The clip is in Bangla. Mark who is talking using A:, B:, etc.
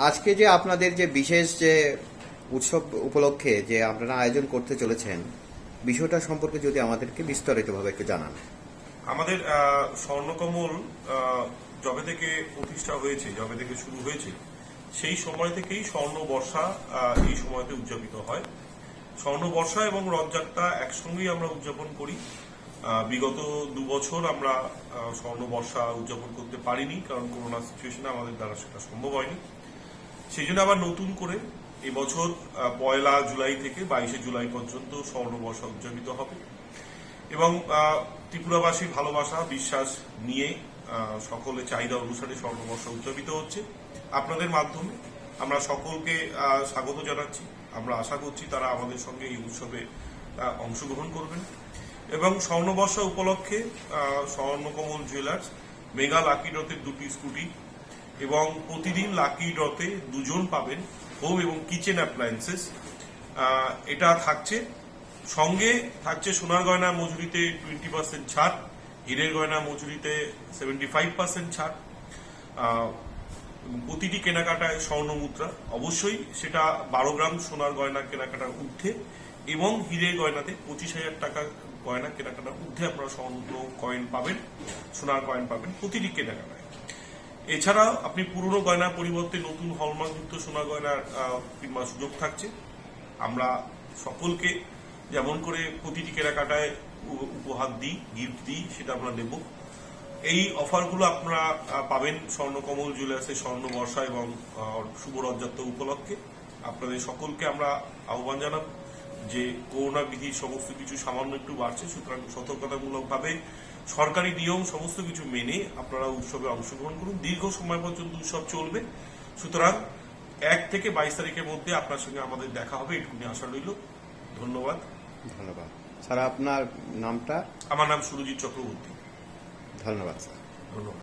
A: আজকে যে আপনাদের যে বিশেষ যে উৎসব উপলক্ষে যে আপনারা আয়োজন করতে চলেছেন, বিষয়টা সম্পর্কে যদি আমাদেরকে বিস্তারিতভাবে একটু জানান।
B: আমাদের স্বর্ণকমল যবে থেকে প্রতিষ্ঠা হয়েছে, যবে থেকে শুরু হয়েছে, সেই সময় থেকেই স্বর্ণ বর্ষা এই সময়তে উদযাপিত হয়। স্বর্ণ বর্ষা এবং রথযাত্রা একসঙ্গেই আমরা উদযাপন করি। বিগত 2 বছর আমরা স্বর্ণ বর্ষা উদযাপন করতে পারিনি, কারণ করোনা সিচুয়েশনে আমাদের দ্বারা সেটা সম্ভব হয়নি। সেই জন্য আবার নতুন করে এবছর 1 জুলাই থেকে 22 জুলাই পর্যন্ত স্বর্ণ বর্ষা উদযাপিত হবে এবং ত্রিপুরাবাসীর ভালোবাসা বিশ্বাস নিয়ে সকলের চাহিদা অনুসারে স্বর্ণবর্ষ উদযাপিত হচ্ছে। আপনাদের মাধ্যমে আমরা সকলকে স্বাগত জানাচ্ছি। আমরা আশা করছি তারা আমাদের সঙ্গে এই উৎসবে অংশগ্রহণ করবেন এবং স্বর্ণবর্ষা উপলক্ষে স্বর্ণকমল জুয়েলার্স মেগা লাকি ড্রতে 2টি স্কুটি এবং প্রতিদিন লাকি ড্রতে 2 জন পাবেন হোম এবং কিচেন অ্যাপ্লায়েন্সেস। এটা থাকছে, সঙ্গে থাকছে সোনার গয়না মজুরিতে 20% ছাড়, হীরের গয়না মজুরিতে 75% ছাড়, প্রতিটি কেনাকাটায় স্বর্ণ মুদ্রা, অবশ্যই সেটা 12 গ্রাম সোনার গয়না কেনাকাটার ঊর্ধ্বে, এবং হীরের গয়নাতে 25,000 টাকা গয়না কেনাকাটার ঊর্ধ্বে আপনারা স্বর্ণ কয়েন পাবেন, সোনার কয়েন পাবেন প্রতিটি কেনাকাটায়। এছাড়া আপনি পুরনো গয়নার পরিবর্তে নতুন হলমার্কযুক্ত সোনা গয়নার কিনবার সুযোগ থাকছে। আমরা সকলকে যেমন করে প্রতিটি কেনাকাটায় উপহার দিই, গিফট দিই, সেটা আমরা নেব। এই অফারগুলো আপনারা পাবেন স্বর্ণকমল জুয়েলার্সের স্বর্ণ বর্ষা এবং শুভ রথযাত্রা উপলক্ষে। আপনাদের সকলকে আমরা আহ্বান জানাব যে করোনা বিধির সমস্ত কিছু সামান্য একটু বাড়ছে, সুতরাং সতর্কতামূলকভাবে সরকারি নিয়ম সমস্ত কিছু মেনে আপনারা উৎসবে অংশগ্রহণ করুন। দীর্ঘ সময় পর্যন্ত উৎসব চলবে, সুতরাং 1 থেকে 22 তারিখের মধ্যে আপনার সঙ্গে আমাদের দেখা হবে, এটুকুনি আশা রইল। ধন্যবাদ।
A: ধন্যবাদ স্যার। আপনার নামটা?
B: আমার নাম সুরজিৎ চক্রবর্তী।
A: ধন্যবাদ স্যার।
B: ধন্যবাদ।